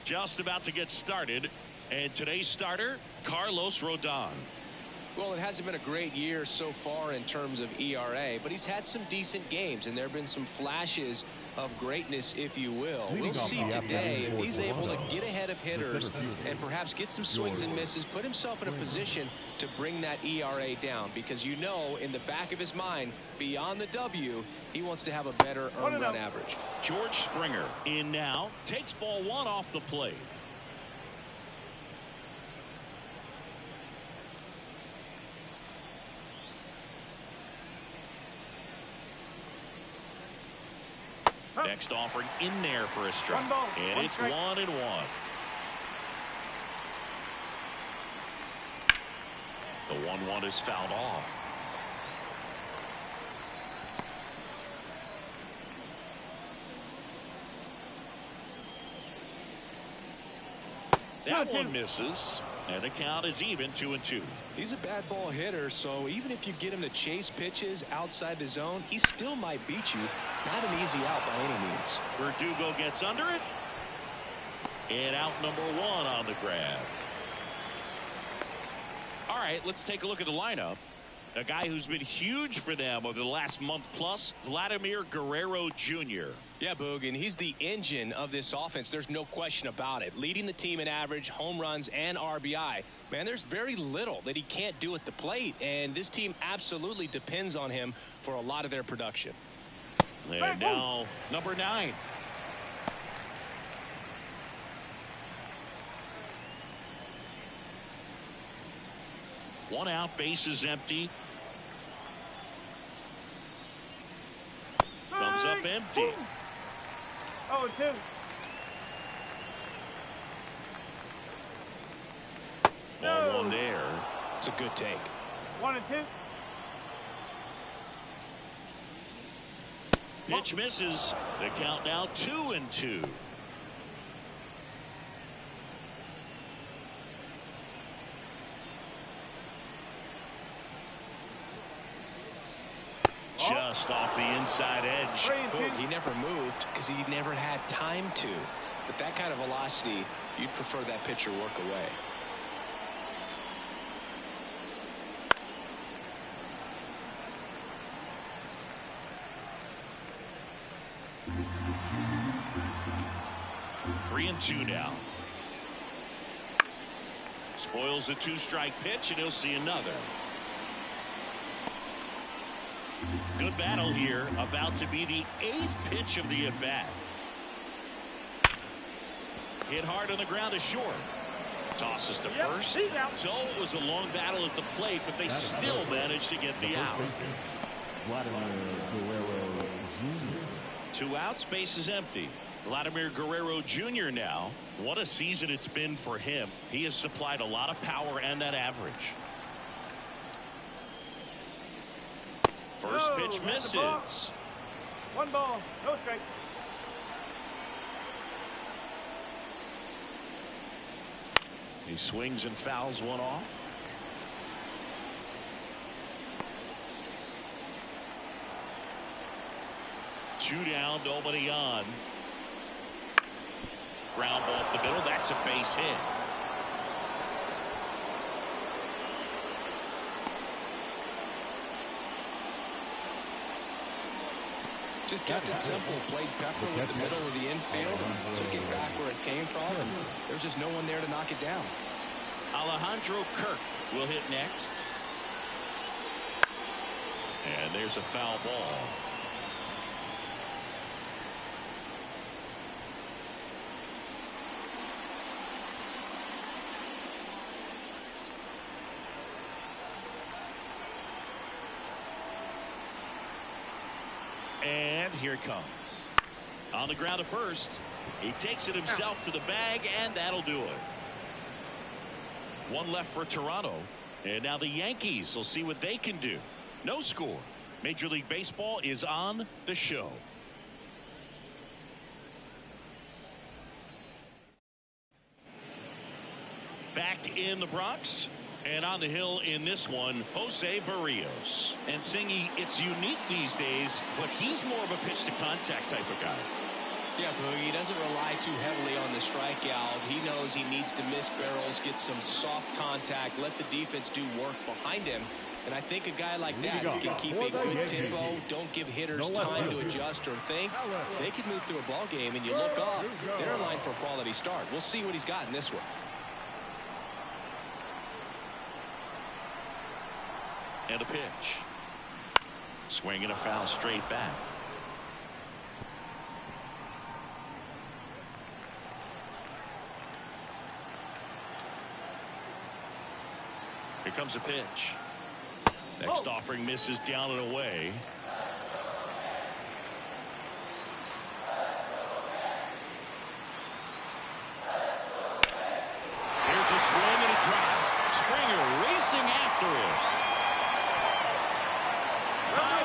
Just about to get started. And today's starter, Carlos Rodon. Well, it hasn't been a great year so far in terms of ERA, but he's had some decent games, and there have been some flashes of greatness, if you will. We'll see today if he's able to get ahead of hitters and perhaps get some swings and misses, put himself in a position to bring that ERA down, because you know in the back of his mind, beyond the W, he wants to have a better earned run average. George Springer in now, takes ball one off the plate. Next offering in there for a strike. And it's 1-1. The 1-1 is fouled off. That one misses. And the count is even 2-2. He's a bad ball hitter, so even if you get him to chase pitches outside the zone, he still might beat you. Not an easy out by any means. Verdugo gets under it. And out number 1 on the grab. All right, let's take a look at the lineup. A guy who's been huge for them over the last month plus, Vladimir Guerrero Jr. Yeah, Boog, and he's the engine of this offense. There's no question about it. Leading the team in average, home runs, and RBI. Man, there's very little that he can't do at the plate, and this team absolutely depends on him for a lot of their production. And now, number 9. One out, bases empty. Comes up empty. 0-2. Ball 1 there. It's a good take. 1-2. Pitch misses. The count now 2-2. Just off the inside edge. Boog, he never moved because he never had time to. But that kind of velocity, you'd prefer that pitcher work away. Three and 2 now. Spoils the 2-strike pitch, and he'll see another. Good battle here. About to be the 8th pitch of the at-bat. Hit hard on the ground to short. Tosses to first. So it was a long battle at the plate, but they still managed to get the out. Vladimir Guerrero Jr. 2 outs, base is empty. Vladimir Guerrero Jr. now. What a season it's been for him. He has supplied a lot of power and that average. First pitch misses. 1 ball, no strike. He swings and fouls one off. Two down, nobody on. Ground ball up the middle. That's a base hit. Just kept it simple. Played Pepper with the middle of the infield and took it back where it came from, and there's just no one there to knock it down. Alejandro Kirk will hit next. And there's a foul ball. And here it comes. On the ground to first. He takes it himself to the bag, and that'll do it. One left for Toronto. And now the Yankees will see what they can do. No score. Major League Baseball is on the show. Back in the Bronx. And on the hill in this one, Jose Barrios. And Singy, it's unique these days, but he's more of a pitch to contact type of guy. Yeah, Boogie, he doesn't rely too heavily on the strikeout. He knows he needs to miss barrels, get some soft contact, let the defense do work behind him. And I think a guy like that can keep a good tempo, don't give hitters time to adjust or think. They can move through a ball game, and you look up, they're in line for a quality start. We'll see what he's got in this one. And a pitch. Swing and a foul straight back. Here comes a pitch. Next offering misses down and away. Here's a swing and a drive. Springer racing after it.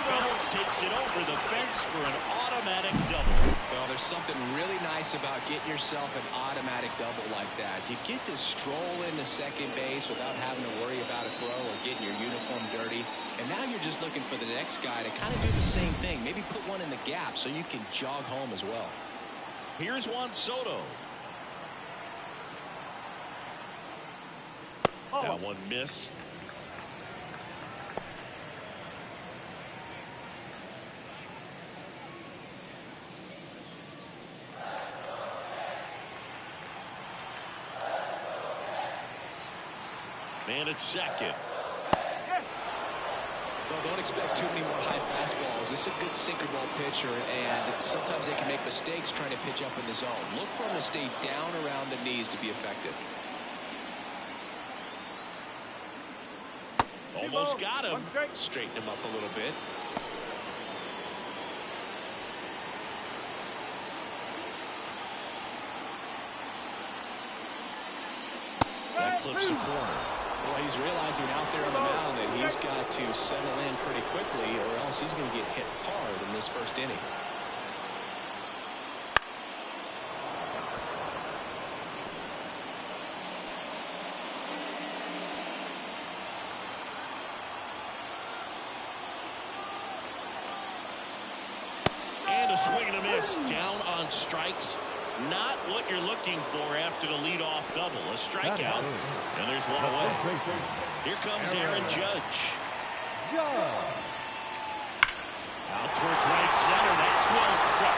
Reynolds takes it over the fence for an automatic double. Well, there's something really nice about getting yourself an automatic double like that. You get to stroll into second base without having to worry about a throw or getting your uniform dirty. And now you're just looking for the next guy to kind of do the same thing. Maybe put one in the gap so you can jog home as well. Here's Juan Soto. That one missed. Man at second. Well, don't expect too many more high fastballs. This is a good sinker ball pitcher, and sometimes they can make mistakes trying to pitch up in the zone. Look for him to stay down around the knees to be effective. Almost got him. Straighten him up a little bit. That clips the corner. Well, he's realizing out there on the mound that he's got to settle in pretty quickly, or else he's going to get hit hard in this first inning. And a swing and a miss. Down on strikes. Not what you're looking for after the leadoff double. A strikeout. And there's one away. Here comes Aaron Judge. Out towards right center. That's well struck.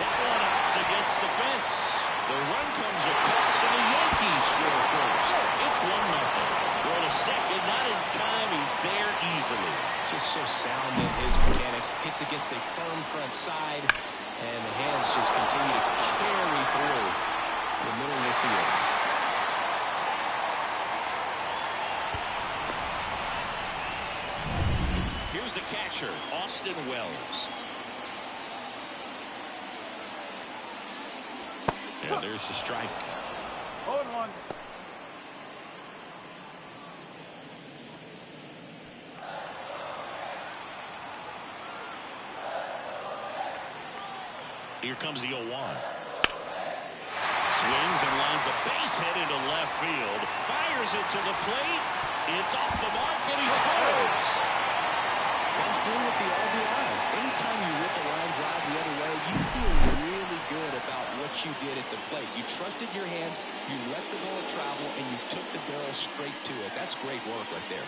That one outs against the fence. The run comes across and the Yankees score first. It's 1-0. Throw to second. Not in time. He's there easily. Just so sound in his mechanics. Hits against a firm front side. And the hands just continue to carry through the middle of the field. Here's the catcher, Austin Wells. And there's the strike. 0-1. Here comes the 0-1. Swings and lines a base hit into left field. Fires it to the plate. It's off the mark and he scores. Comes through with the RBI. Anytime you rip a line drive the other way, you feel really good about what you did at the plate. You trusted your hands, you let the ball travel, and you took the barrel straight to it. That's great work right there.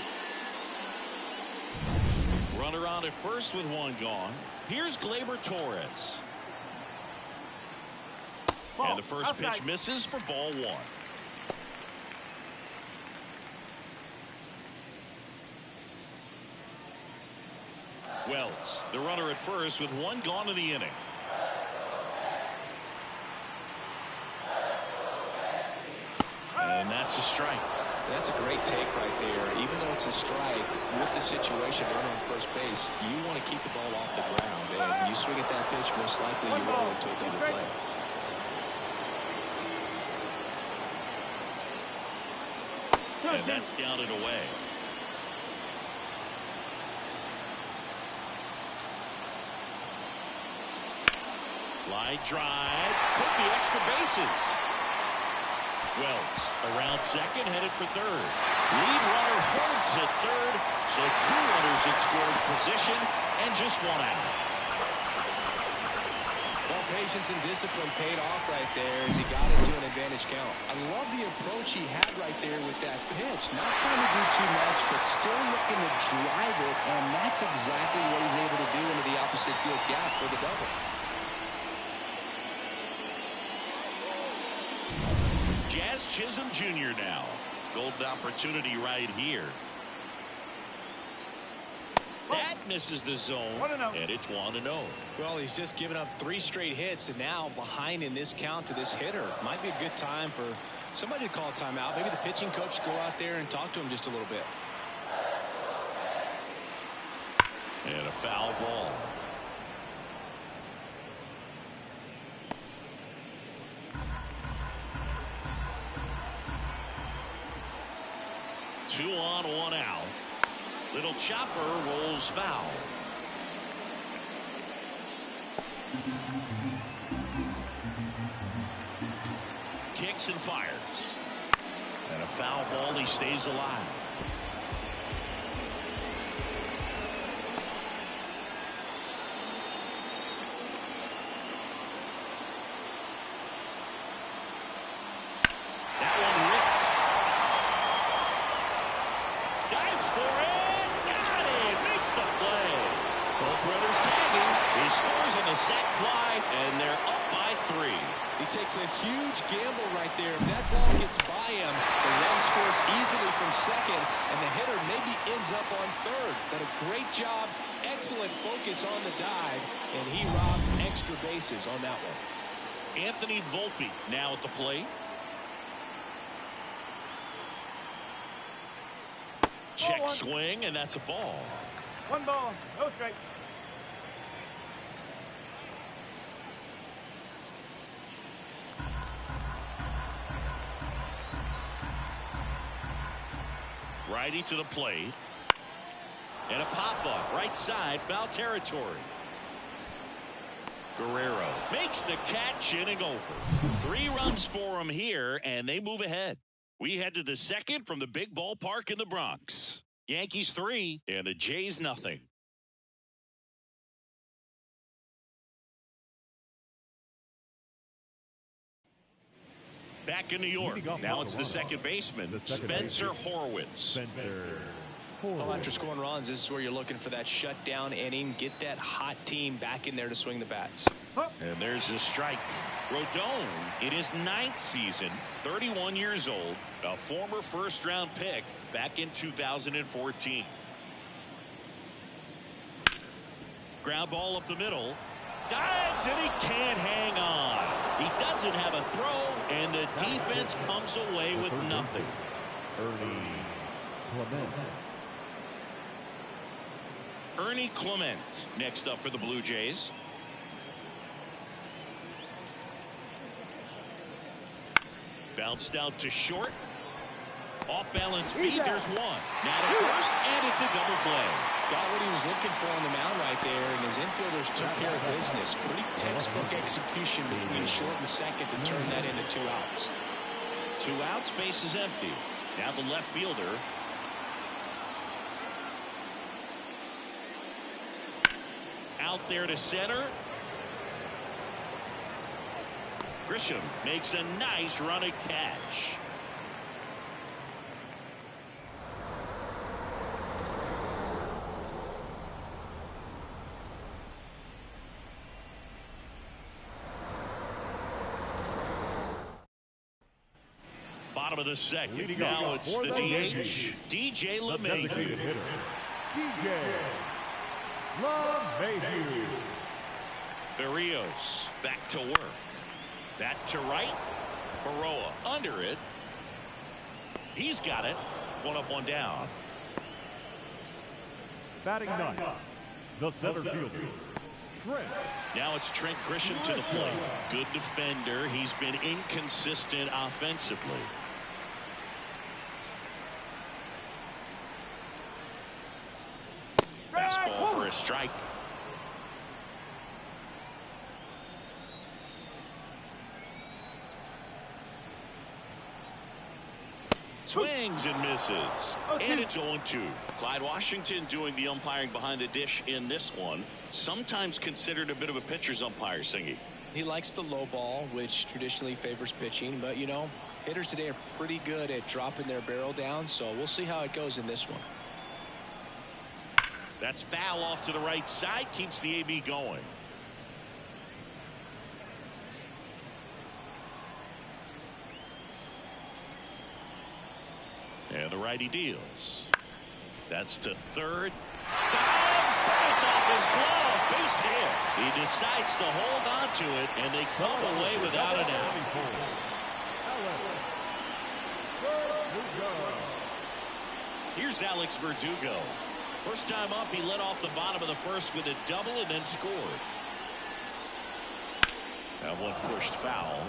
Runner on at first with one gone. Here's Gleyber Torres. And the first pitch misses for ball one. Wells, the runner at first with one gone in the inning. And that's a strike. That's a great take right there. Even though it's a strike, with the situation running on first base, you want to keep the ball off the ground. And you swing at that pitch, most likely you roll into a double play. And that's down and away. Line drive. Took the extra bases. Wells around second, headed for third. Lead runner holds at third. So two runners in scoring position and just one out. Ball patience and discipline paid off right there as he got into an advantage count. I love the approach he had right there with that pitch. Not trying to do too much, but still looking to drive it, and that's exactly what he's able to do into the opposite field gap for the double. Jazz Chisholm Jr. now. Golden opportunity right here. That misses the zone, and it's 1-0. Well, he's just given up 3 straight hits, and now behind in this count to this hitter. Might be a good time for somebody to call a timeout. Maybe the pitching coach go out there and talk to him just a little bit. And a foul ball. Two on, 1 out. Little chopper rolls foul. Kicks and fires. And a foul ball. He stays alive. That one ripped. Dives for it. Got it. Makes the play. Both brothers tagging. He scores on the sac fly, and they're up by 3. He takes a huge gamble right there. If that ball gets by him, the run scores easily from second, and the hitter maybe ends up on third. But a great job, excellent focus on the dive, and he robbed extra bases on that one. Anthony Volpe now at the plate. Check swing, and that's a ball. 1 ball, no strike. Righty to the plate. And a pop-up right side, foul territory. Guerrero makes the catch, inning over. 3 runs for him here, and they move ahead. We head to the second from the big ballpark in the Bronx. Yankees 3 and the Jays nothing. Back in New York. Now it's the second baseman, Spencer Horwitz. Well, after scoring runs, this is where you're looking for that shutdown inning. Get that hot team back in there to swing the bats. And there's a strike. Rodon in his 9th season, 31 years old, a former first-round pick back in 2014. Ground ball up the middle. Dives, and he can't hang on. He doesn't have a throw, and the defense comes away with nothing. Ernie Clement next up for the Blue Jays. Bounced out to short. Off balance feed. There's one. Now to first, and it's a double play. Got what he was looking for on the mound right there, and his infielders took care of business. Pretty textbook execution between short and second to turn that into 2 outs. 2 outs, base is empty. Now the left fielder. Out there to center. Grisham makes a nice run and catch. Bottom of the second. Now it's the DH, DJ LeMahieu. DJ LeMahieu. Berrios back to work. That to right. Baroa under it. He's got it. 1 up, 1 down. Batting 9th, the center fielder, Trent. Now it's Trent Grisham to the plate. Good defender. He's been inconsistent offensively. Fastball for a strike. Swings and misses. And it's 0-2. Clyde Washington doing the umpiring behind the dish in this one. Sometimes considered a bit of a pitcher's umpire, Singy. He likes the low ball, which traditionally favors pitching. But, you know, hitters today are pretty good at dropping their barrel down. So we'll see how it goes in this one. That's foul off to the right side. Keeps the AB going. And the righty deals. That's to third. Dives, but it's off his glove. Base hit. He decides to hold on to it, and they come away without an out. Here's Alex Verdugo. First time up, he led off the bottom of the first with a double and then scored. That one pushed foul.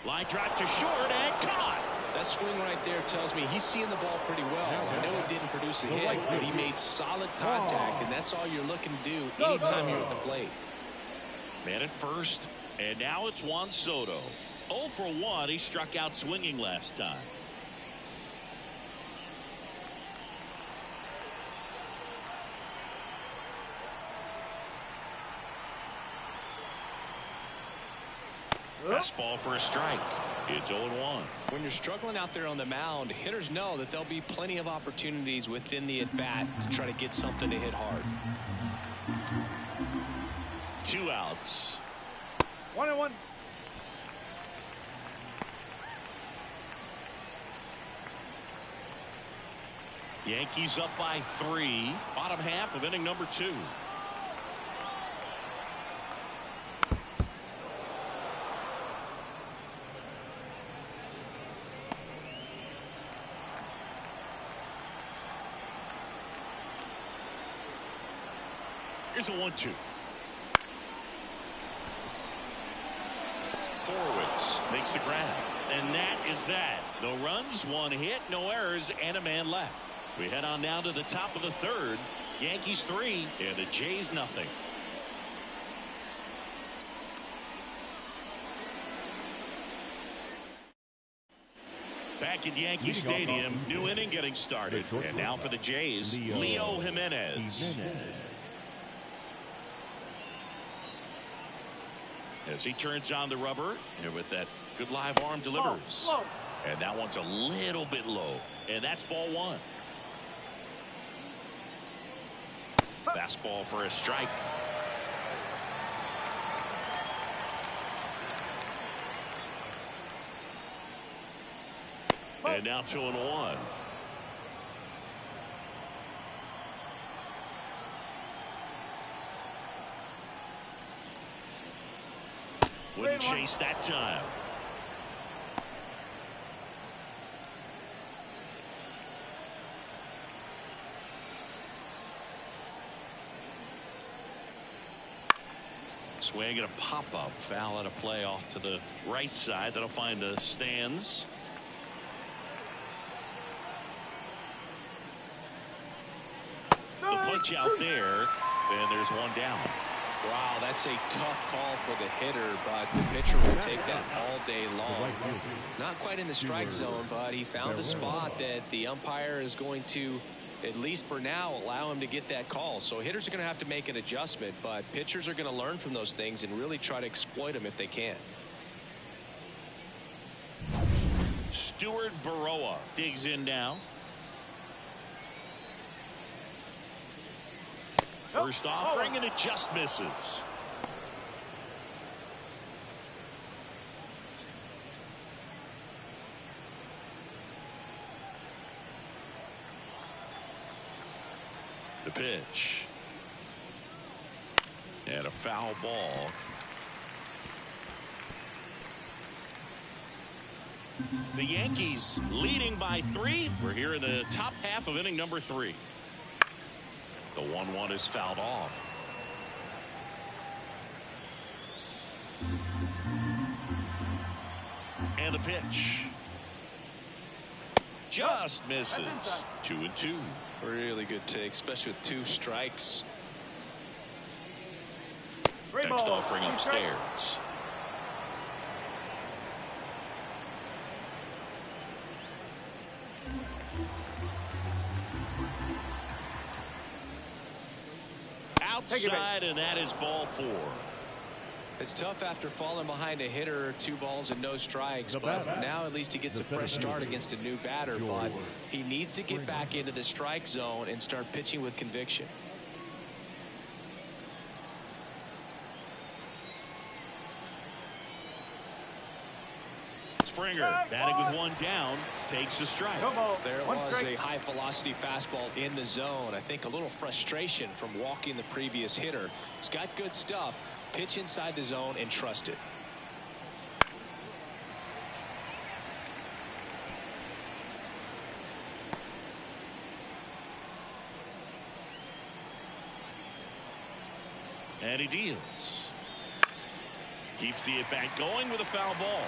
Line drive to short and caught. That swing right there tells me he's seeing the ball pretty well. I know it didn't produce a hit, but he made solid contact, and that's all you're looking to do anytime you're at the plate. Man at first, and now it's Juan Soto. 0 for 1. He struck out swinging last time. Fastball for a strike. It's 0-1. When you're struggling out there on the mound, hitters know that there'll be plenty of opportunities within the at-bat to try to get something to hit hard. 2 outs. 1-1. Yankees up by 3. Bottom half of inning number 2. Here's a 1-2. Forwards makes the grab. And that is that. No runs, 1 hit, no errors, and a man left. We head on down to the top of the third. Yankees 3 and the Jays nothing. Back at Yankee Stadium, new inning getting started. And now for the Jays, Leo Jimenez. As he turns on the rubber, and with that good live arm delivers. And that one's a little bit low. And that's ball 1. Fastball for a strike. And now 2-1. Wouldn't chase that time. Swing and a pop-up. Foul at a play off to the right side. That'll find the stands. The punch out there. And there's one down. Wow, that's a tough call for the hitter, but the pitcher will take that all day long. Not quite in the strike zone, but he found a spot that the umpire is going to, at least for now, allow him to get that call. So hitters are going to have to make an adjustment, but pitchers are going to learn from those things and really try to exploit them if they can. Stuart Baroa digs in now. First offering, and it just misses. The pitch. And a foul ball. The Yankees leading by 3. We're here in the top half of inning number 3. The 1-1 is fouled off. And the pitch. Just misses. 2-2. Really good take, especially with 2 strikes. Next offering upstairs. Outside, and that is ball 4. It's tough after falling behind a hitter, 2 balls and no strikes, but now at least he gets a fresh start against a new batter. But he needs to get back into the strike zone and start pitching with conviction. Springer batting with 1 down, takes a strike. There was a high velocity fastball in the zone. I think a little frustration from walking the previous hitter. He's got good stuff. Pitch inside the zone and trust it. And he deals. Keeps the at-bat going with a foul ball.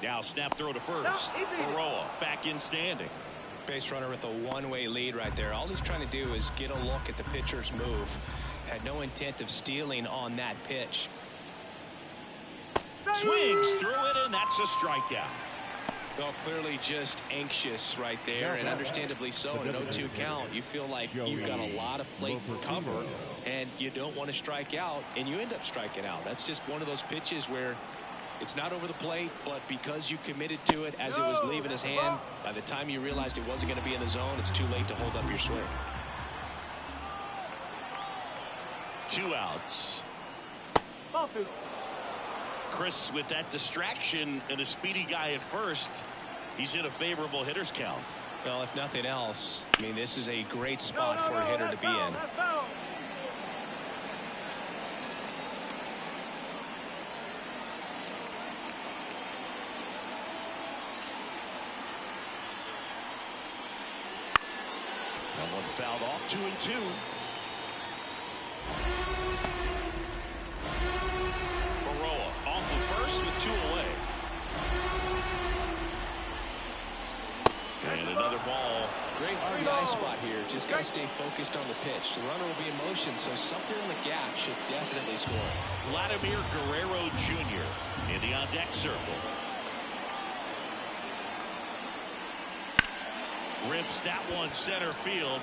Now snap throw to first. Baroa back in standing. Base runner with a one-way lead right there. All he's trying to do is get a look at the pitcher's move. Had no intent of stealing on that pitch. Swings through it, and that's a strikeout. Well, clearly just anxious right there, and understandably so. In an 0-2 count, you feel like you've got a lot of plate to cover, and you don't want to strike out, and you end up striking out. That's just one of those pitches where it's not over the plate, but because you committed to it as it was leaving his hand, by the time you realized it wasn't going to be in the zone, it's too late to hold up your swing. 2 outs. Chris, with that distraction and a speedy guy at first, he's in a favorable hitter's count. Well, if nothing else, I mean, this is a great spot for a hitter to be in. That one fouled off. 2-2. Baroa off the first with 2 away. And another ball. Great RBI spot here. Just got to stay focused on the pitch. The runner will be in motion, so something in the gap should definitely score. Vladimir Guerrero Jr. in the on-deck circle. Rips that one center field.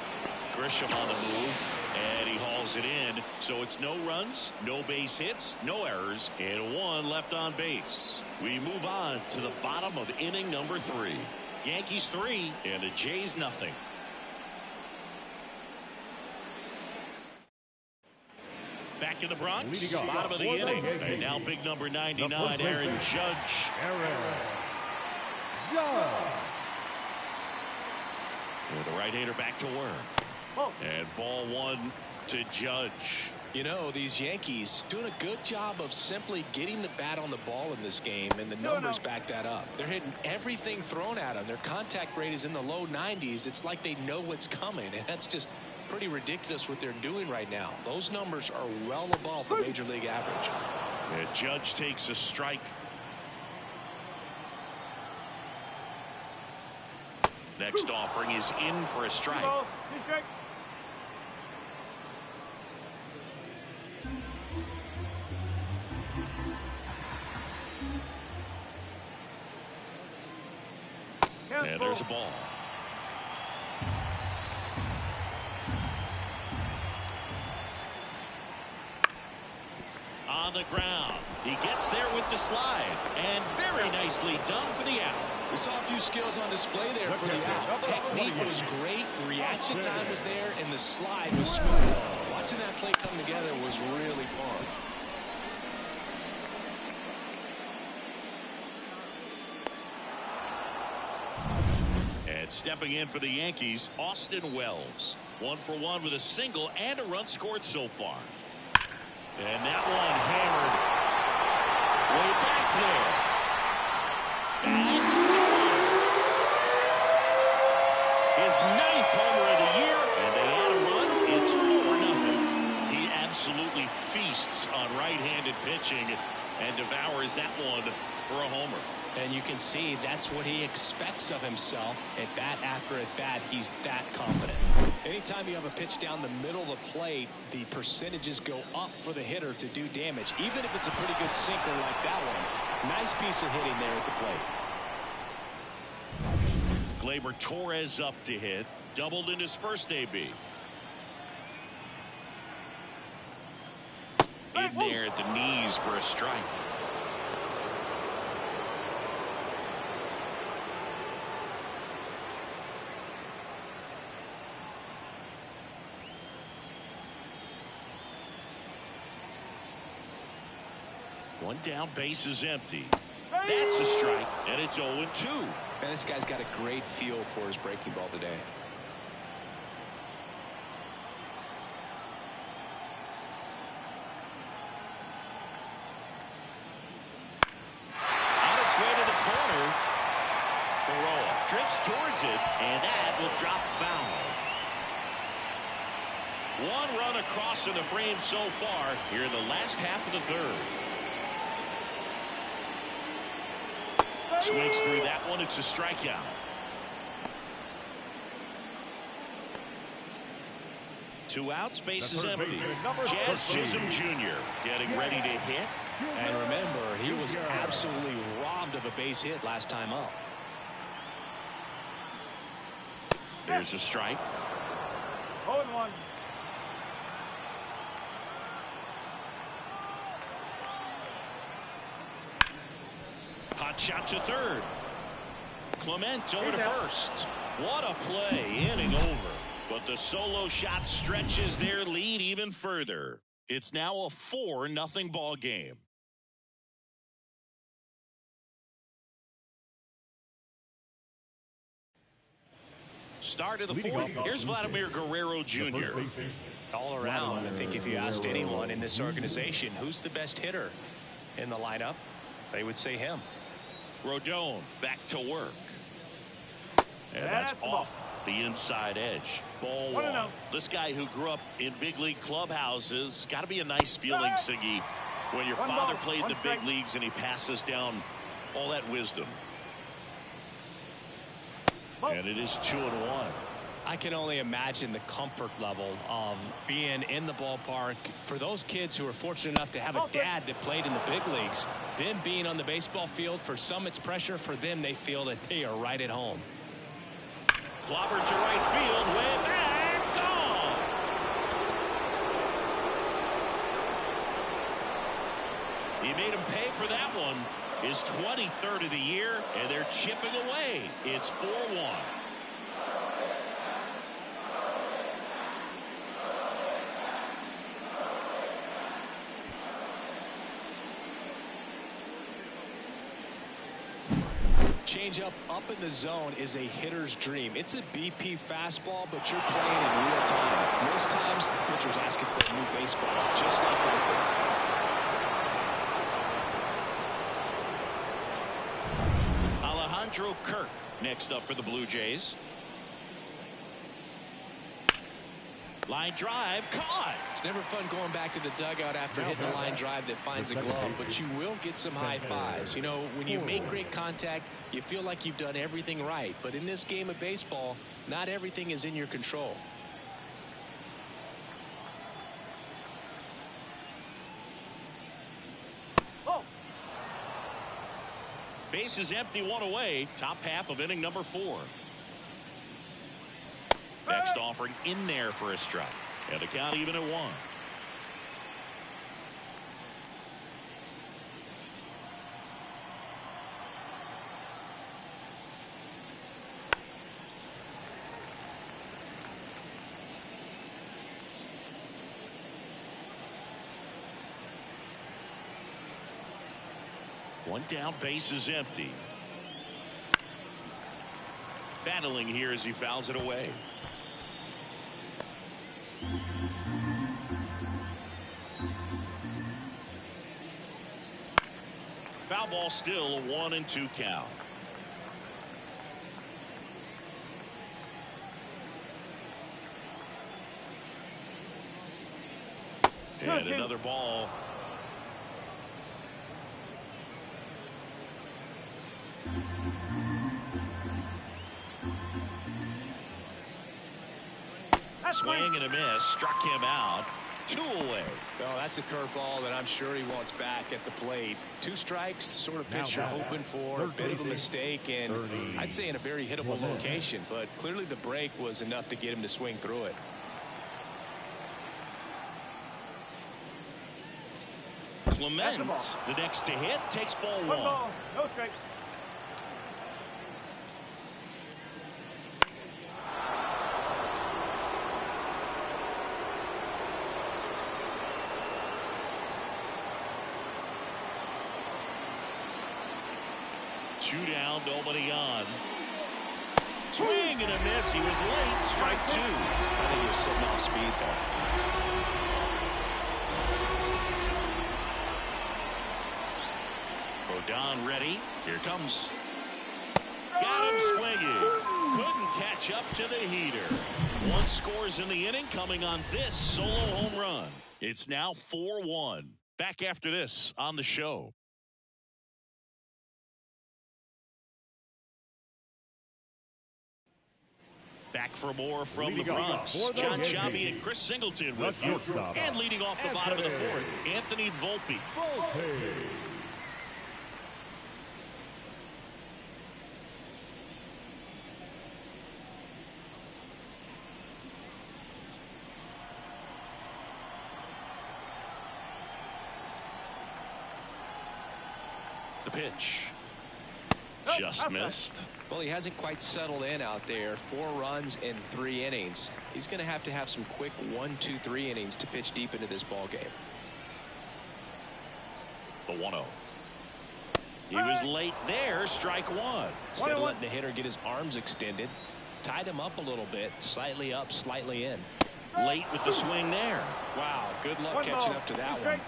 Grisham on the move, and he hauls it in. So it's no runs, no base hits, no errors, and 1 left on base. We move on to the bottom of inning number 3. Yankees 3 and the Jays nothing. Back in the Bronx, bottom of the inning, and now big number 99, Aaron Judge. With the right-hander back to work. And ball 1 to Judge. You know, these Yankees doing a good job of simply getting the bat on the ball in this game, and the numbers back that up. They're hitting everything thrown at them. Their contact rate is in the low 90s. It's like they know what's coming, and that's just pretty ridiculous what they're doing right now. Those numbers are well above the major league average. And Judge takes a strike. Next offering is in for a strike. And there's a ball. On the ground. He gets there with the slide. And very nicely done for the out. We saw a few skills on display there for the out. Technique was great. Reaction time was there. And the slide was smooth. Watching that play come together was really fun. And stepping in for the Yankees, Austin Wells. 1 for 1 with a single and a run scored so far. And that one hammered way back there. His 9th homer of the year, and they add a run. It's 4-0. He absolutely feasts on right-handed pitching. and devours that one for a homer. And you can see that's what he expects of himself. At bat after at bat, he's that confident. Anytime you have a pitch down the middle of the plate, the percentages go up for the hitter to do damage, even if it's a pretty good sinker like that one. Nice piece of hitting there at the plate. Gleyber Torres up to hit. Doubled in his first AB. In there at the knees for a strike. One down, base is empty. That's a strike, and it's 0-2. And this guy's got a great feel for his breaking ball today. On its way to the corner. Baroa drifts towards it, and that will drop foul. One run across in the frame so far here in the last half of the third. Swings through that one. It's a strikeout. Two outs, base is empty. Jazz Chisholm Jr. getting ready to hit. And remember, he was absolutely robbed of a base hit last time up. There's a strike. 0-1. Hot shot to third. Clement over to first. What a play, inning over. But the solo shot stretches their lead even further. It's now a 4-0 ball game. Start of the fourth. Here's Vladimir Guerrero Jr. All around, I think if you asked anyone in this organization who's the best hitter in the lineup, they would say him. Rodon back to work. And that's off the inside edge. Ball one. This guy who grew up in big league clubhouses, got to be a nice feeling, Siggy, when your father played in the big leagues and he passes down all that wisdom. And it is 2-1. I can only imagine the comfort level of being in the ballpark for those kids who are fortunate enough to have a dad that played in the big leagues. Them being on the baseball field, for some it's pressure. For them, they feel that they are right at home. Clobbered to right field, way back, gone. He made him pay for that one. His 23rd of the year, and they're chipping away. It's 4-1. Changeup up in the zone is a hitter's dream. It's a BP fastball, but you're playing in real time. Most times, the pitcher's asking for a new baseball, just like right there. Alejandro Kirk next up for the Blue Jays. Line drive caught. It's never fun going back to the dugout after hitting a line drive that finds a glove, but you will get some high fives. You know, when you make great contact, you feel like you've done everything right. But in this game of baseball, not everything is in your control. Base is empty, one away. Top half of inning number 4. Next offering in there for a strike. And the count even at 1. One down, base is empty. Battling here as he fouls it away. Foul ball, still a 1-2 count. And another ball. Swing and a miss. Struck him out. 2 away. Well, that's a curveball that I'm sure he wants back at the plate. 2 strikes, the sort of pitch you're hoping for. A bit of a mistake, and I'd say in a very hittable location. But clearly the break was enough to get him to swing through it. Clement, the next to hit, takes ball 1. Ball. No strike. Two down, nobody on. Swing and a miss. He was late. Strike 2. I think he was sitting off speed there. Rodon ready. Here comes. Got him swinging. Couldn't catch up to the heater. 1 scores in the inning, coming on this solo home run. It's now 4-1. Back after this on the show. Back for more from the Bronx. John Sciambi and Chris Singleton with you. And leading off the bottom of the 4th, Anthony Volpe. The pitch. Just missed. Well, he hasn't quite settled in out there. 4 runs in 3 innings. He's going to have some quick 1, 2, 3 innings to pitch deep into this ball game. The 1-0. He was late there. Strike 1. Instead of letting the hitter get his arms extended, tied him up a little bit, slightly up, slightly in. Late with the swing there. Wow, good luck catching up to that one.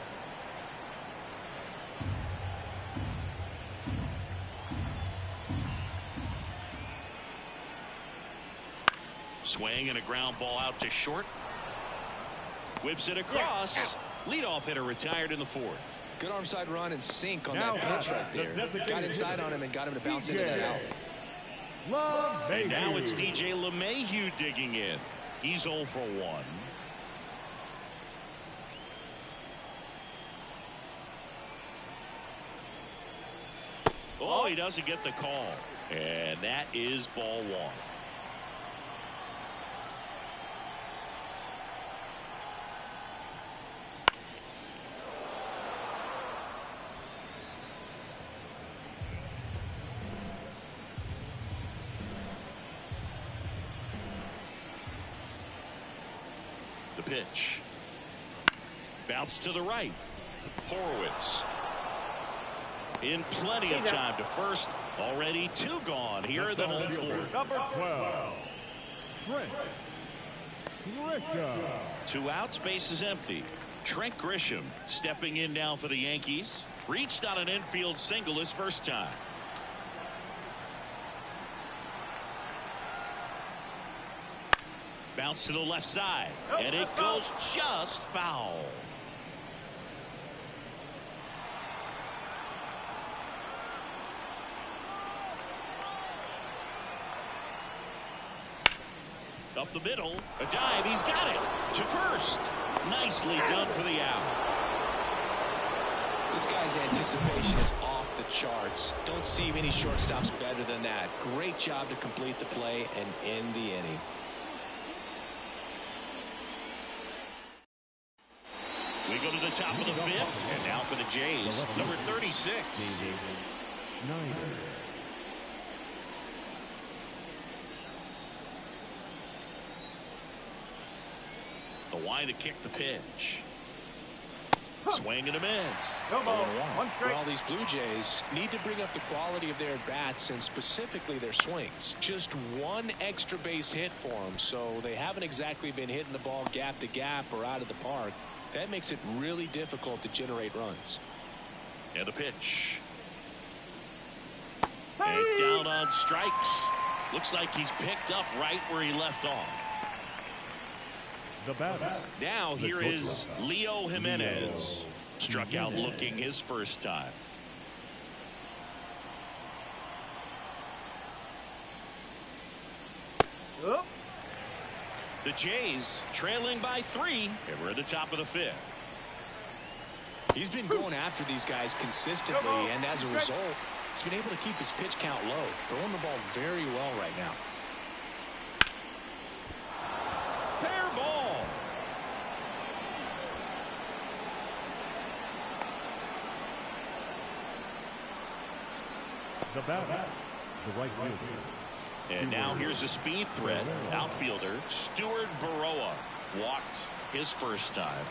Swing and a ground ball out to short. Whips it across. Leadoff hitter retired in the 4th. Good arm side run and sink on that pitch right there. Got inside on him and got him to bounce into that out. And now it's DJ LeMahieu digging in. He's 0 for 1. Oh, he doesn't get the call. And that is ball 1. The pitch. Bounce to the right. Horowitz. In plenty of time to first. Already 2 gone here in the home 4th. Number 12. Trent Grisham. 2 outs, base is empty. Trent Grisham stepping in now for the Yankees. Reached on an infield single his first time. Bounce to the left side, and it goes just foul. Up the middle, a dive, he's got it to first. Nicely done for the out. This guy's anticipation is off the charts. Don't see many shortstops better than that. Great job to complete the play and end the inning. We go to the top of the 5th, and now for the Jays, number 36. The wide to kick the pitch. Swing and a miss. Well, these Blue Jays need to bring up the quality of their at-bats and specifically their swings. Just 1 extra base hit for them, so they haven't exactly been hitting the ball gap to gap or out of the park. That makes it really difficult to generate runs. And the pitch. And down on strikes. Looks like he's picked up right where he left off. Now here is Leo Jimenez. Struck out looking his first time. The Jays trailing by 3, and we're at the top of the 5th. He's been going after these guys consistently, and as a result, he's been able to keep his pitch count low, throwing the ball very well right now. Fair ball. The batter, the right fielder. And now here's a speed threat. Outfielder Stuart Baroa walked his first time.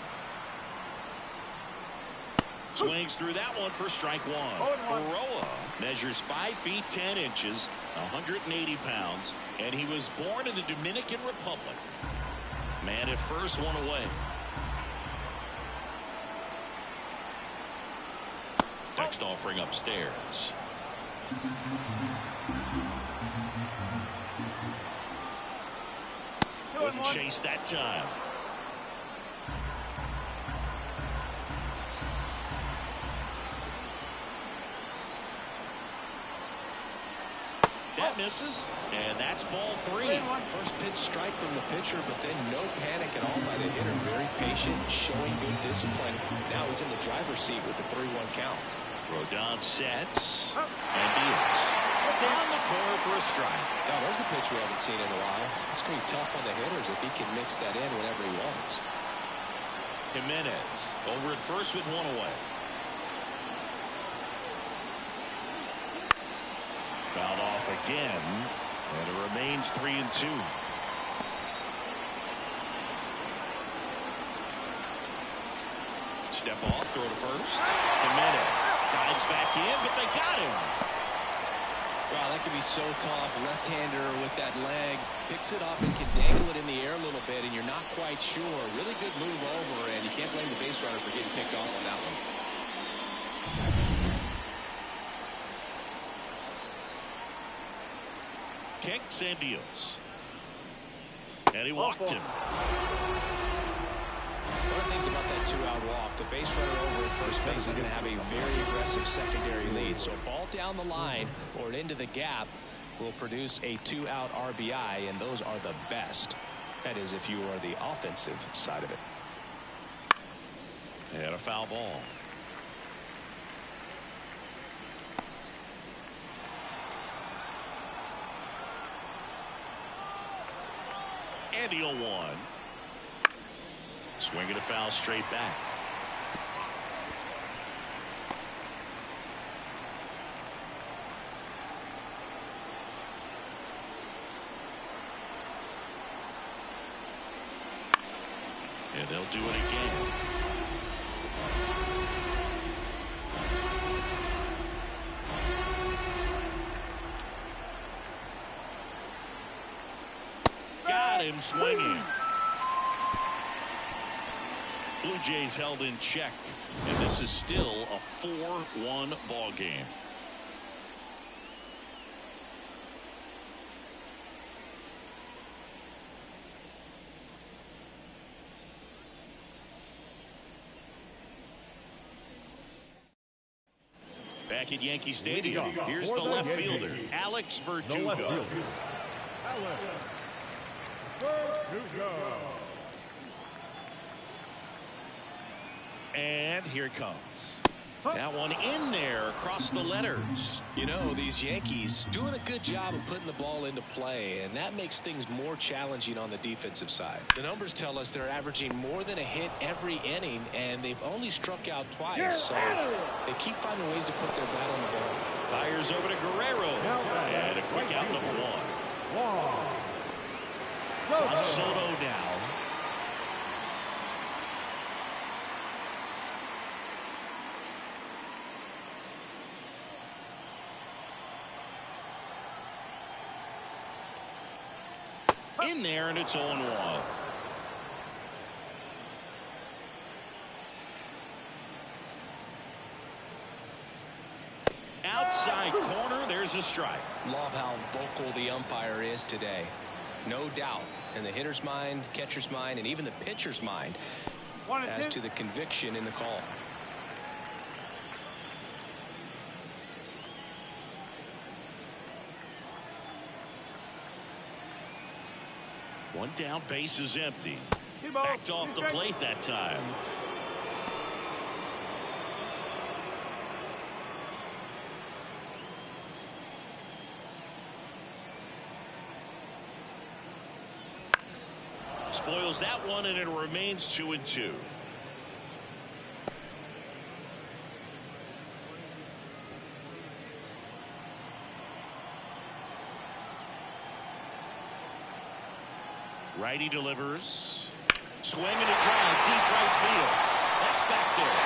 Swings through that one for strike 1. Baroa measures 5 feet 10 inches, 180 pounds, and he was born in the Dominican Republic. Man at first, one away. Next offering upstairs. Wouldn't chase that time. That misses, and that's ball 3. First pitch strike from the pitcher, but then no panic at all by the hitter. Very patient, showing good discipline. Now he's in the driver's seat with a 3-1 count. Rodon sets, and Diaz on the corner for a strike. Now there's a pitch we haven't seen in a while. It's going to be tough on the hitters if he can mix that in whenever he wants. Jimenez over at first with 1 away. Fouled off again, and it remains 3-2. Step off, throw to first. Jimenez dives back in, but they got him. Wow, that could be so tough. Left-hander with that leg. Picks it up and can dangle it in the air a little bit, and you're not quite sure. Really good move over, and you can't blame the base runner for getting picked off on that one. Kicks and deals. And he walked him. One of the things about that 2-out walk, the base runner over at first base is going to have a very aggressive secondary lead. So a ball down the line or into the gap will produce a 2-out RBI, and those are the best. That is, if you are the offensive side of it. And a foul ball. And the 0-1. Swinging a foul straight back. And they'll do it again. Got him swinging. Blue Jays held in check, and this is still a 4-1 ball game. Back at Yankee Stadium, here's the left fielder, Alex Verdugo. And here it comes. That one in there across the letters. You know, these Yankees doing a good job of putting the ball into play, and that makes things more challenging on the defensive side. The numbers tell us they're averaging more than a hit every inning, and they've only struck out twice, so they keep finding ways to put their bat on the ball. Fires over to Guerrero, and a quick out number 1. On Soto down. In there, and it's 0-1. Outside corner, there's a strike. Love how vocal the umpire is today. No doubt in the hitter's mind, catcher's mind, and even the pitcher's mind as to the conviction in the call. One down, base is empty. T-ball. Backed off the plate that time. Spoils that one, and it remains 2-2. Righty delivers. Swing and a drive, deep right field. That's back there.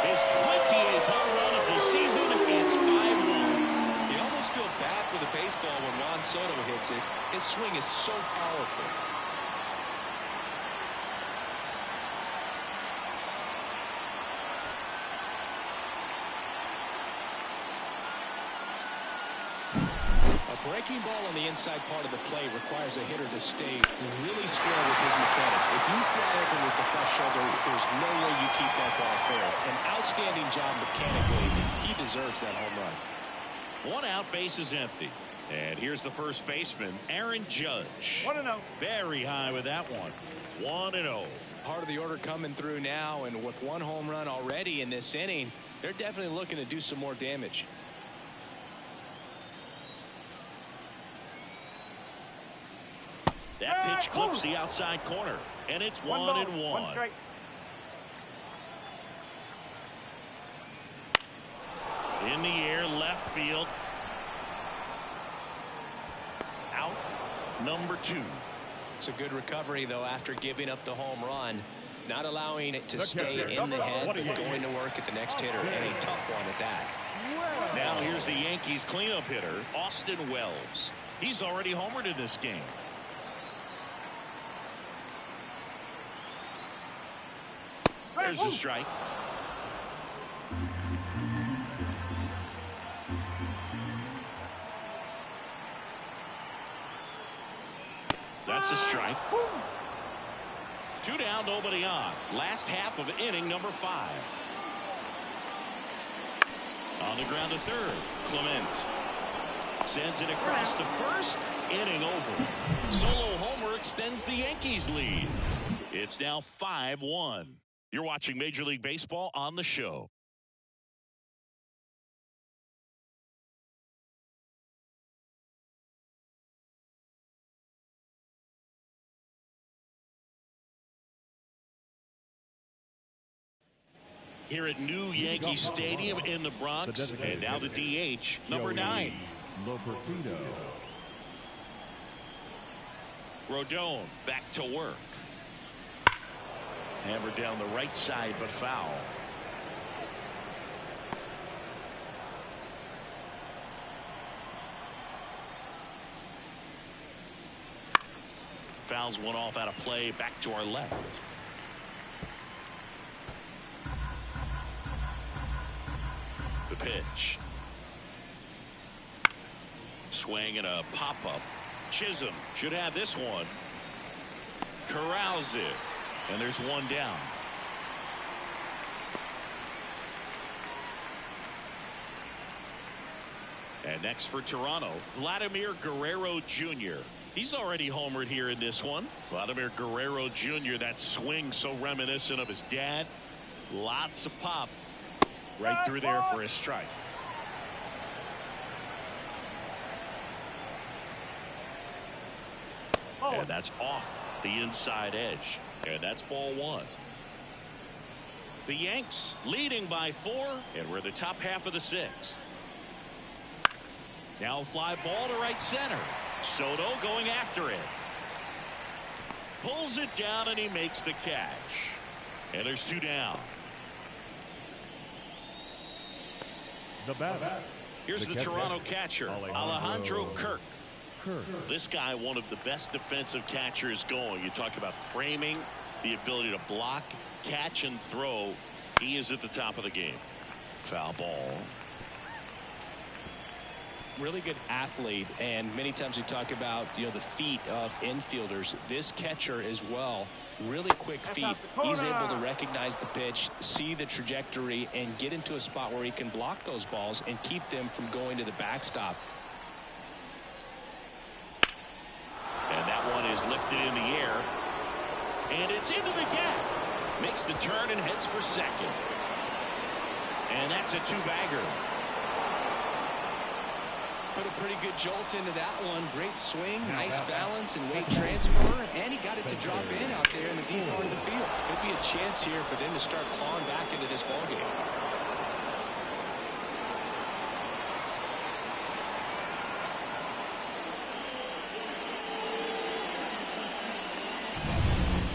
His 28th home run of the season. It's 5-1. You almost feel bad for the baseball when Juan Soto hits it. His swing is so powerful. Breaking ball on the inside part of the play requires a hitter to stay really square with his mechanics. If you fly over with the left shoulder, there's no way you keep that ball fair. An outstanding job mechanically. He deserves that home run. One out, base is empty. And here's the first baseman, Aaron Judge. 1-0. Very high with that one. 1-0. Part of the order coming through now, and with one home run already in this inning, they're definitely looking to do some more damage. That pitch clips the outside corner, and it's 1-1. One strike. In the air, left field. Out, number 2. It's a good recovery, though, after giving up the home run. Not allowing it to stay in the head, but going to work at the next hitter, and a tough one at that. Now here's the Yankees cleanup hitter, Austin Wells. He's already homered in this game. There's the strike. That's a strike. 2 down, nobody on. Last half of inning number 5. On the ground to third. Clement sends it across to first. Inning over. Solo homer extends the Yankees lead. It's now 5-1. You're watching Major League Baseball on the show. Here at New Yankee Stadium in the Bronx, and now the DH, number 9. Rodon back to work. Hammered down the right side, but foul. Fouls one off out of play, back to our left. The pitch. Swing and a pop-up. Chisholm should have this one. Corrals it. And there's one down. And next for Toronto, Vladimir Guerrero Jr. He's already homered here in this one. Vladimir Guerrero Jr., that swing so reminiscent of his dad. Lots of pop right through there for his strike. And that's off the inside edge. And that's ball 1. The Yanks leading by 4, and we're in the top half of the 6th. Now a fly ball to right center. Soto going after it. Pulls it down, and he makes the catch. And there's 2 down. The batter. Here's the Toronto catcher, Alejandro Kirk. This guy, one of the best defensive catchers going. You talk about framing, the ability to block, catch, and throw. He is at the top of the game. Foul ball. Really good athlete, and many times we talk about the feet of infielders. This catcher as well really quick feet. He's able to recognize the pitch, see the trajectory, and get into a spot where he can block those balls and keep them from going to the backstop. And that one is lifted in the air. And it's into the gap. Makes the turn and heads for second. And that's a two-bagger. Put a pretty good jolt into that one. Great swing, nice balance and weight transfer. And he got it to drop in out there in the deep part of the field. Could be a chance here for them to start clawing back into this ballgame.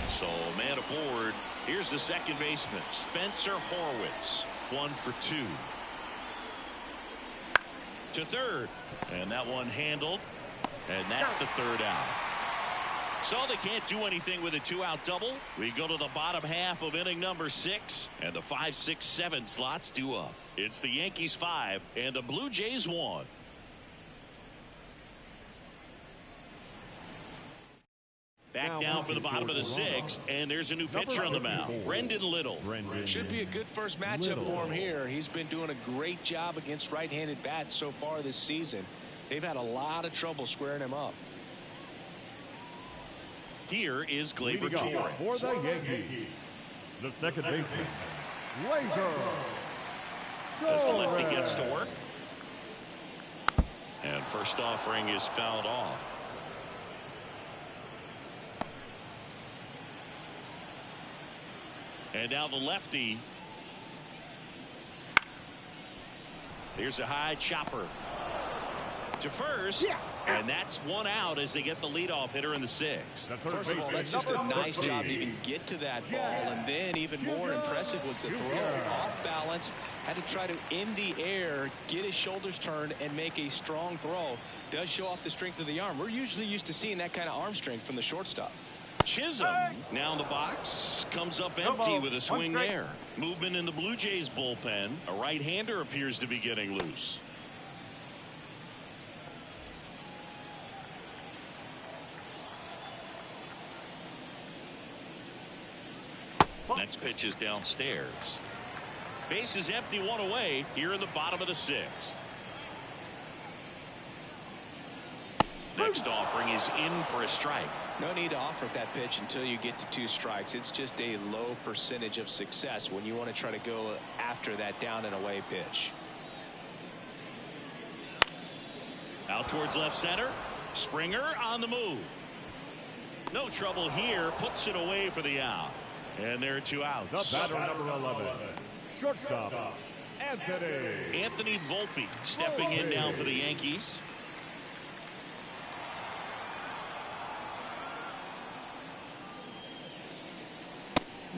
So, man aboard. Here's the second baseman, Spencer Horwitz. 1 for 2. To third. And that one handled. And that's the third out. So they can't do anything with a 2-out double. We go to the bottom half of inning number 6. And the 5, 6, 7 slots due up. It's the Yankees 5 and the Blue Jays 1. Back down for the bottom of the 6th, and there's a new pitcher on the mound, Brendan Little. Should be a good first matchup for him here. He's been doing a great job against right-handed bats so far this season. They've had a lot of trouble squaring him up. Here is Gleyber Torres. For the Yankees, the second baseman, Gleyber As the lefty gets to work. And first offering is fouled off. And now the lefty. Here's a high chopper to first. Yeah. And that's one out as they get the leadoff hitter in the 6th. First of all, that's just a nice job to even get to that ball. And then even more impressive was the throw. Off balance. Had to try to, in the air, get his shoulders turned and make a strong throw. Does show off the strength of the arm. We're usually used to seeing that kind of arm strength from the shortstop. Chisholm now in the box, comes up empty with a swing there. Movement in the Blue Jays bullpen. A right-hander appears to be getting loose. Next pitch is downstairs. Base is empty, one away here in the bottom of the 6th. Next offering is in for a strike. No need to offer that pitch until you get to 2 strikes. It's just a low percentage of success when you want to try to go after that down and away pitch. Out towards left center. Springer on the move. No trouble here. Puts it away for the out. And there are 2 outs. The batter number 11, shortstop, Anthony Volpe stepping in now for the Yankees.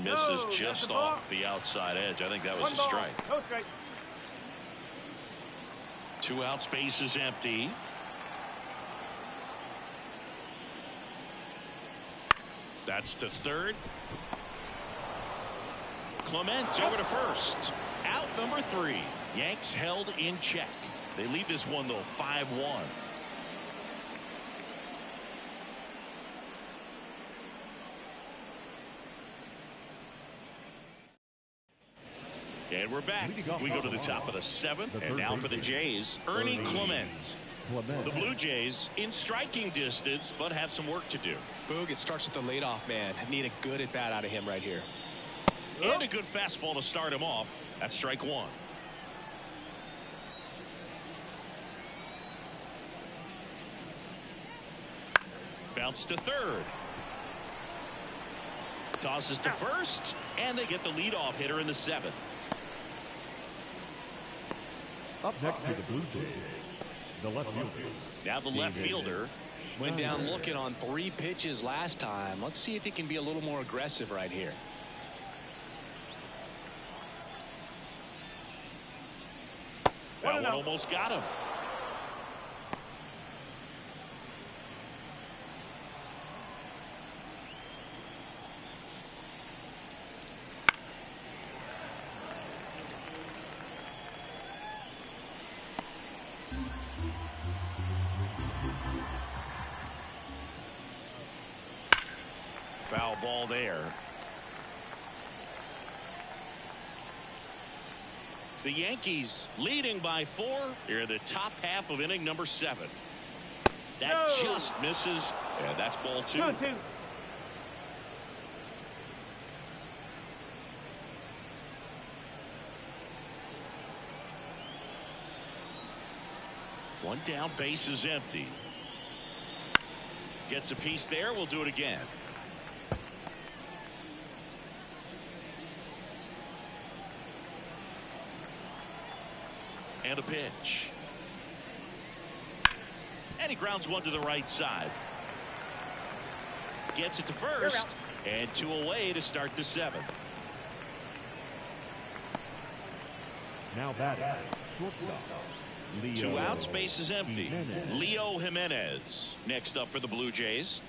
Misses just off the outside edge. I think that was a strike. No strike. 2 outs, base is empty. That's to third. Clement over to first. Out number 3. Yanks held in check. They lead this one though 5-1. And we're back. We go to the top of the 7th, and now for the Jays, Ernie Clement. The Blue Jays in striking distance, but have some work to do. Boog, it starts with the leadoff man. Need a good at bat out of him right here. And a good fastball to start him off. That's strike 1. Bounce to third. Tosses to first, and they get the leadoff hitter in the 7th. Up next to the Blue Jays, the left fielder. Now the left fielder. Went down looking on 3 pitches last time. Let's see if he can be a little more aggressive right here. That one almost got him. Foul Foul ball there. The Yankees leading by 4 here in the top half of inning number 7. That just misses, and that's ball 2. 2-2. One down, base is empty. Gets a piece there. We'll do it again. And a pitch. And he grounds one to the right side. Gets it to first. And 2 away to start the 7th. Now batting, shortstop. 2 outs, base is empty. Leo Jimenez next up for the Blue Jays.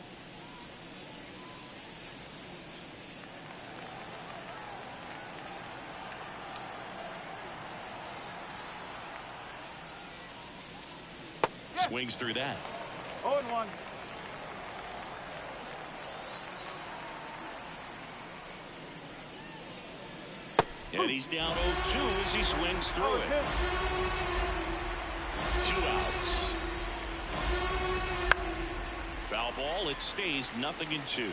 Swings through that. 0-1. And he's down 0-2 as he swings through it. 2 outs. Foul ball. It stays 0-2.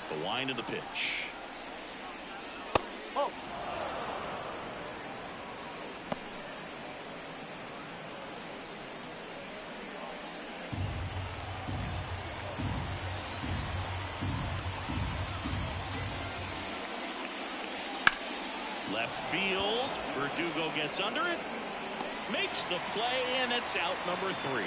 The wind of the pitch. Oh. Left field. Verdugo gets under it. Makes the play, and it's out number 3.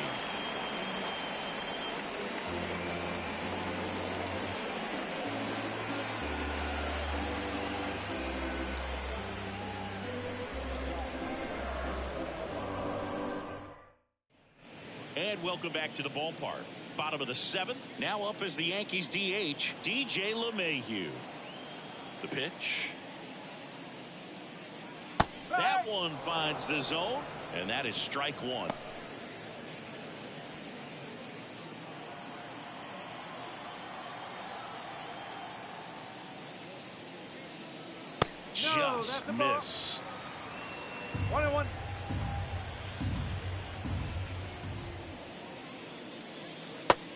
And welcome back to the ballpark. Bottom of the 7th. Now up as the Yankees DH, DJ LeMahieu. The pitch. That one finds the zone, and that is strike 1. Just missed. 1-1.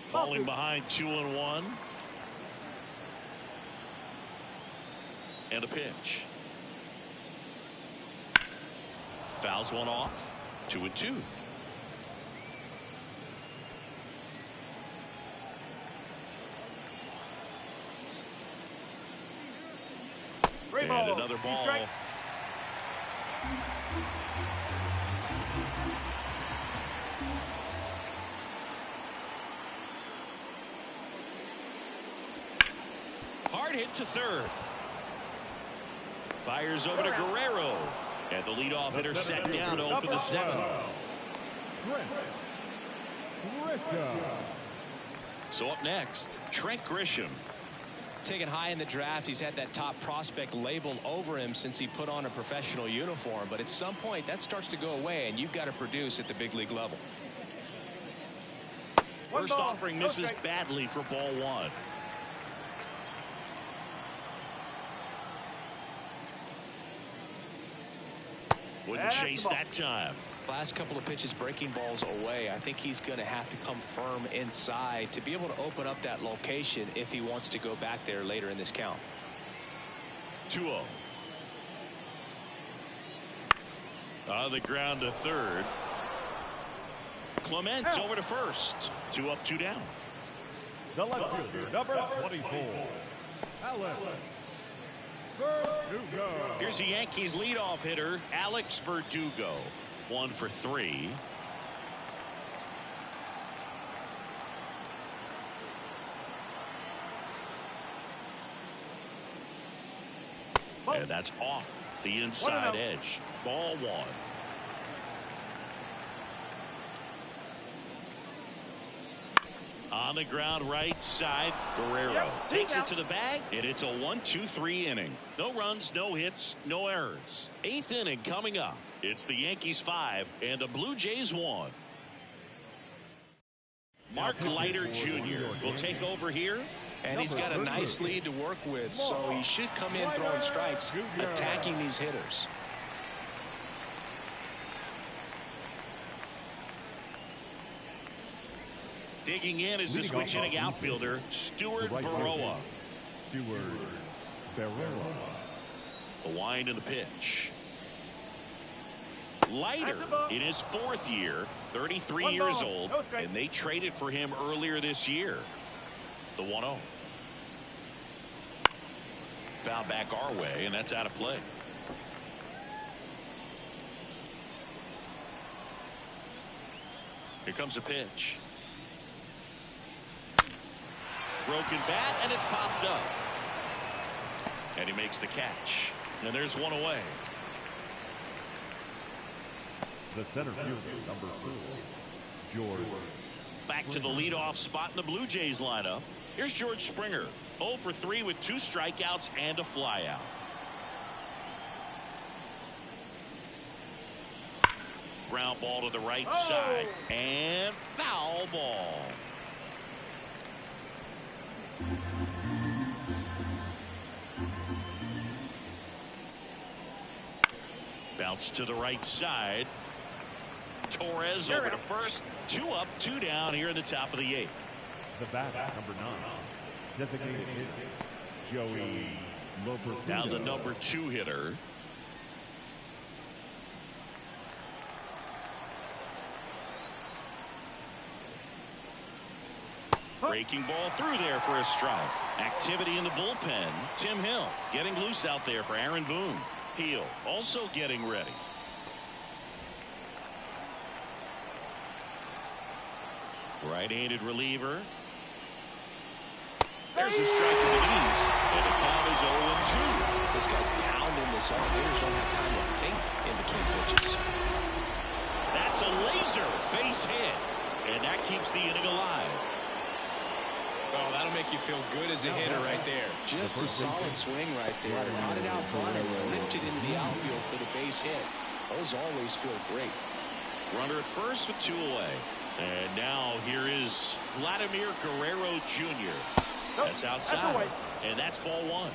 Falling behind 2-1. And a pitch. Fouls one off. 2-2. And another ball. Hard hit to third. Fires over to Guerrero. And the leadoff hitter set down to open the 7th. So up next, Trent Grisham. Taken high in the draft, he's had that top prospect labeled over him since he put on a professional uniform. But at some point, that starts to go away, and you've got to produce at the big league level. First offering misses badly for ball 1. Wouldn't chase that time. Last couple of pitches breaking balls away. I think he's going to have to come firm inside to be able to open up that location if he wants to go back there later in this count. 2-0. On the ground to third. Clement over to first. 2 up, 2 down. The left fielder, number 24, Alex Verdugo. Here's the Yankees leadoff hitter, Alex Verdugo. 1 for 3. And that's off the inside edge. Ball 1. On the ground right side, Guerrero takes it to the bag, and it's a 1-2-3 inning. No runs, no hits, no errors. 8th inning coming up. It's the Yankees 5 and the Blue Jays 1. Mark Leiter Jr. will take over here. And he's got a nice lead to work with, so he should come in throwing strikes, attacking these hitters. Digging in is the switch hitting outfielder, Stuart Baroa. The wind and the pitch. Leiter in his 4th year, 33 years old, and they traded for him earlier this year. The 1-0. Foul back our way, and that's out of play. Here comes the pitch. Broken bat, and it's popped up. And he makes the catch. And there's one away. The center fielder, number 4, George. Back to the leadoff spot in the Blue Jays lineup. Here's George Springer. 0 for 3 with 2 strikeouts and a flyout. Ground ball to the right side. And foul ball. Bounce to the right side. Torres over to first. 2 up, 2 down here in the top of the 8th. The bat, number 9, designated hitter, Joey Loberto. Now the number 2 hitter. Breaking ball through there for a strike. Activity in the bullpen. Tim Hill getting loose out there for Aaron Boone. Hill also getting ready. Right-handed reliever. There's a strike with the knees, and the count is 0-2. This guy's pounding this off. Hitters don't have time to think in between pitches. That's a laser base hit, and that keeps the inning alive. Oh, that'll make you feel good as a hitter right there. Just a solid swing right there. Caught it out front and ripped it into the outfield for the base hit. Those always feel great. Runner at first with 2 away. And now here is Vladimir Guerrero Jr. That's outside. And that's ball 1.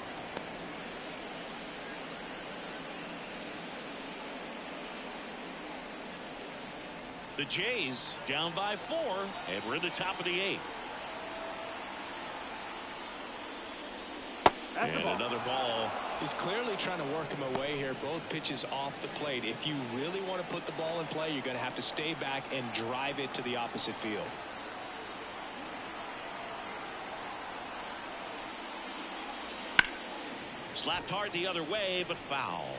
The Jays down by 4, and we're in the top of the 8th. And another ball. He's clearly trying to work him away here. Both pitches off the plate. If you really want to put the ball in play, you're going to have to stay back and drive it to the opposite field. Slapped hard the other way, but foul.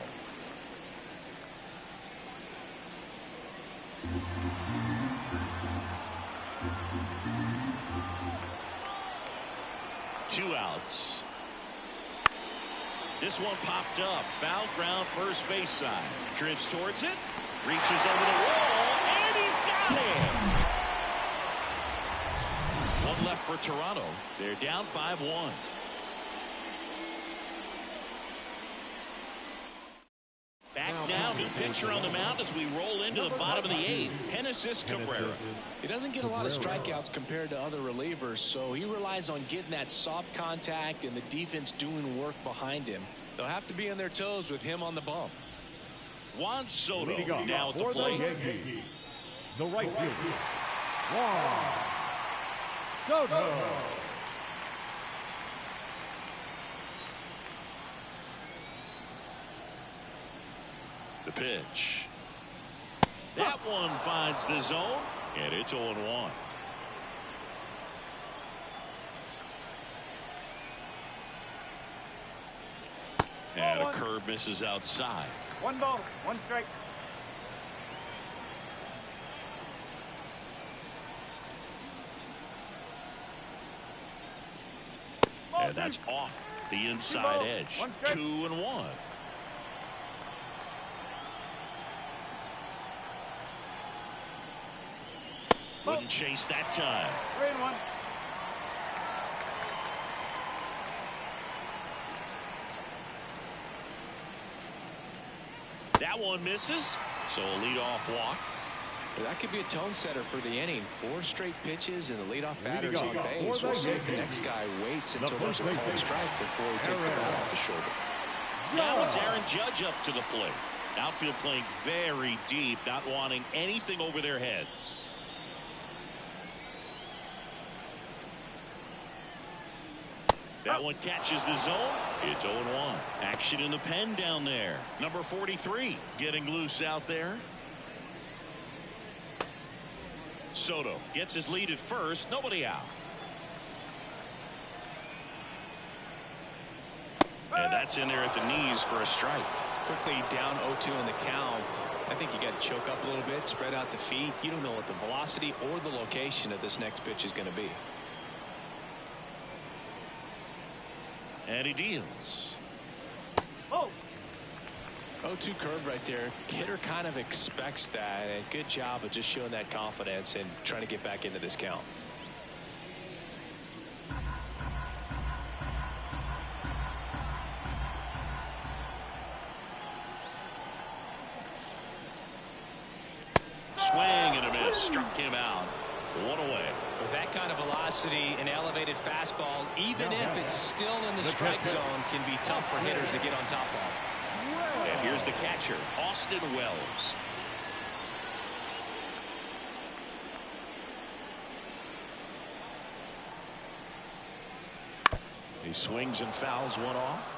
Two outs. This one popped up. Foul ground first base side. Drifts towards it. Reaches over the wall. And he's got him. One left for Toronto. They're down 5-1. Back now, new pitcher on the mound as we roll into the bottom of the 8th. Genesis Cabrera. He doesn't get a lot of strikeouts compared to other relievers, so he relies on getting that soft contact and the defense doing work behind him. They'll have to be on their toes with him on the bump. Juan Soto now at the plate. The right fielder, Juan Soto. The pitch. That one finds the zone, and it's 0-1. And a curve misses outside. 1 ball, 1 strike. And that's off the inside edge. 2-1. Wouldn't chase that time. 3-1. That one misses, so a leadoff walk. That could be a tone setter for the inning. 4 straight pitches and the leadoff batter's on base. We'll see if the next guy waits until there's a called strike before he takes the bat off the shoulder. Now it's Aaron Judge up to the plate. Outfield playing very deep, not wanting anything over their heads. That one catches the zone. It's 0-1. Action in the pen down there. Number 43 getting loose out there. Soto gets his lead at first. Nobody out. And that's in there at the knees for a strike. Quickly down 0-2 in the count. I think you got to choke up a little bit, spread out the feet. You don't know what the velocity or the location of this next pitch is going to be. And he deals. 0-2 curve right there. Hitter kind of expects that, and good job of just showing that confidence and trying to get back into this count. Swing and a miss. Struck him out. One away. With that kind of velocity, an elevated fastball, even if it's still in the strike zone, can be tough for hitters to get on top of. And here's the catcher, Austin Wells. He swings and fouls one off.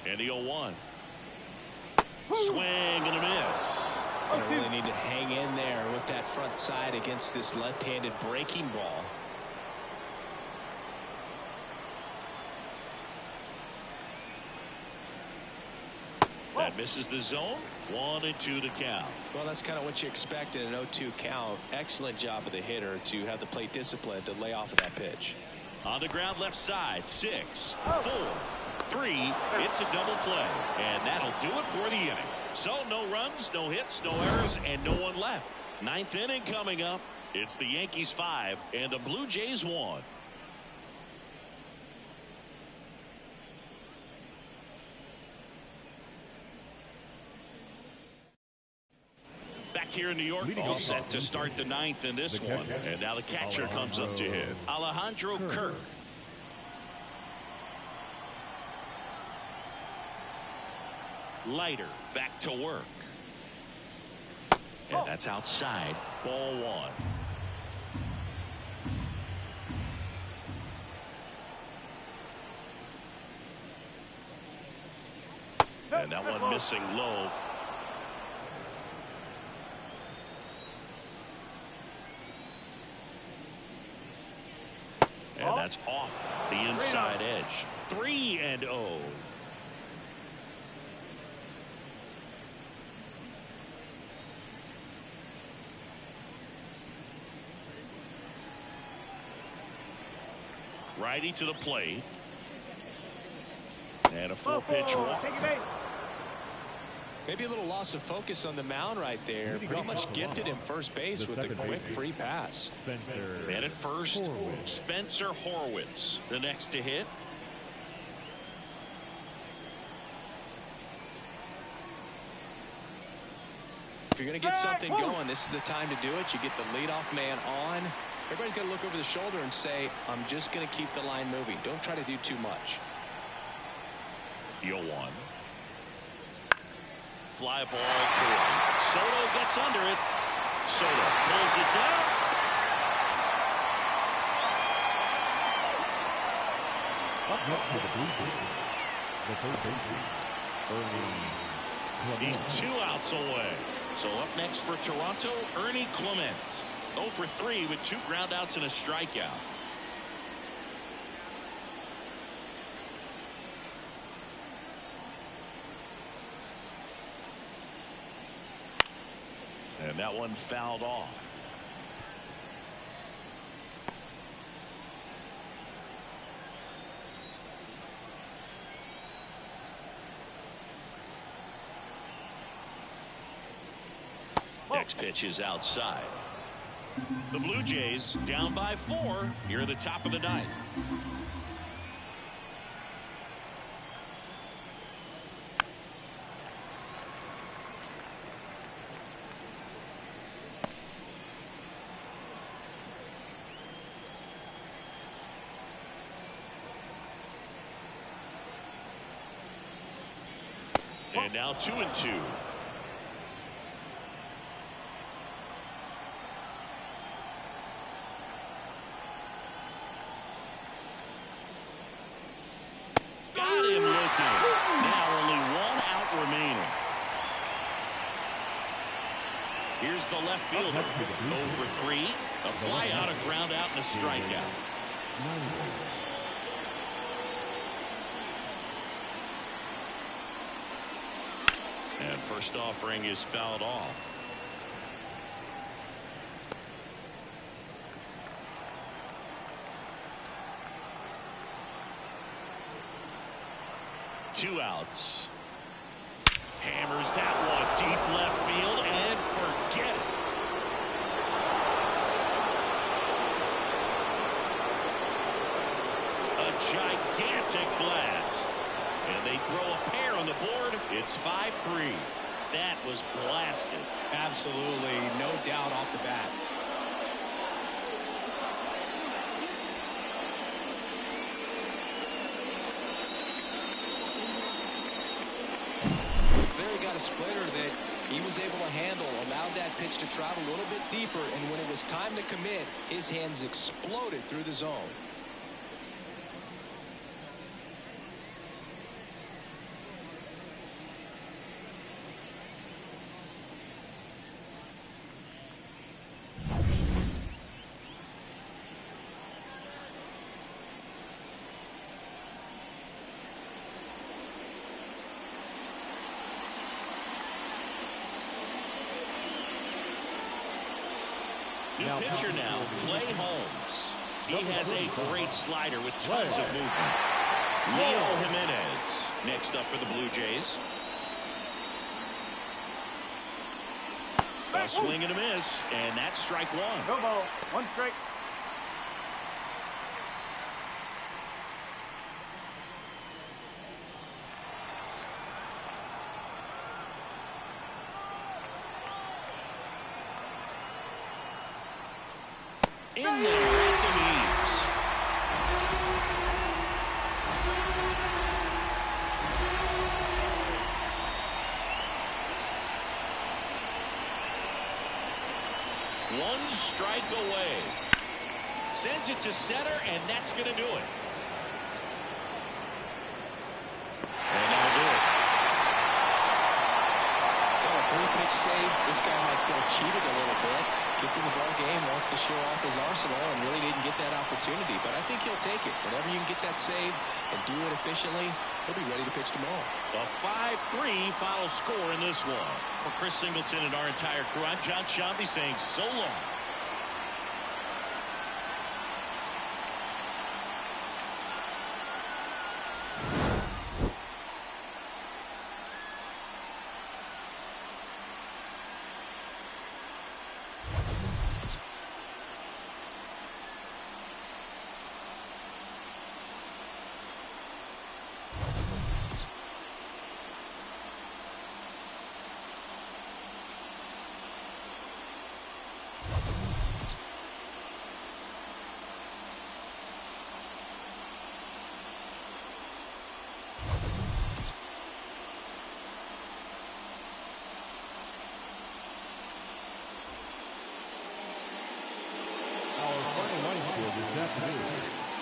And the 0-1. Swing and a miss. Going to really need to hang in there with that front side against this left-handed breaking ball. That misses the zone. 1-2 to count. Well, that's kind of what you expect in an 0-2 count. Excellent job of the hitter to have the plate discipline to lay off of that pitch. On the ground left side. 6, 4, 3. It's a double play. And that'll do it for the inning. So no runs, no hits, no errors, and no one left. 9th inning coming up. It's the Yankees 5 and the Blue Jays 1. Back here in New York, all set to start the 9th in this one. And now the catcher comes up to hit. Alejandro Kirk. Leiter back to work. And that's outside. Ball 1. And that one missing low. And that's off the inside edge. 3-0. Righty to the plate. And a 4-pitch walk. Maybe a little loss of focus on the mound right there. Pretty much gifted him first base with a quick free pass. And at first, Spencer Horwitz, the next to hit. If you're going to get something going, this is the time to do it. You get the leadoff man on. Everybody's got to look over the shoulder and say, I'm just going to keep the line moving. Don't try to do too much. 0-1. Fly ball to right. Soto gets under it. Soto pulls it down. Up next for the Blue Jays, the third baseman, He's 2 outs away. So up next for Toronto, Ernie Clement. 0 for 3 with 2 ground outs and a strikeout. And that one fouled off. Next pitch is outside. The Blue Jays down by 4 here at the top of the ninth. And now 2-2. Got him looking. Now only 1 out remaining. Here's the left fielder. 0-for-3. A fly out, a ground out, and a strikeout. And first offering is fouled off. Two outs. Hammers that one deep left field and forget it. A gigantic blast. And they throw a pair on the board. It's 5-3. That was blasted. Absolutely, no doubt off the bat. There he got a splitter that he was able to handle, allowed that pitch to travel a little bit deeper, and when it was time to commit, his hands exploded through the zone. New pitcher now, Clay Holmes. He has a great slider with tons of movement. Leo Jimenez next up for the Blue Jays. A swing and a miss, and that's strike 1. No ball. 1 strike. In there at the knees. One strike away. Sends it to center, and that's going to do it. And that'll do it. Well, a 3-pitch save. This guy might feel cheated a little bit. Gets in the ball game, wants to show off his arsenal, and really didn't get that opportunity. But I think he'll take it. Whenever you can get that save and do it efficiently, he'll be ready to pitch tomorrow. A 5-3 final score in this one. For Chris Singleton and our entire crew, I'm John Shambi saying so long.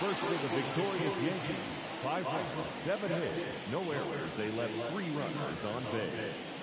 First for the victorious Yankees, 5 runs, 7 hits, no errors. They left 3 runners on base.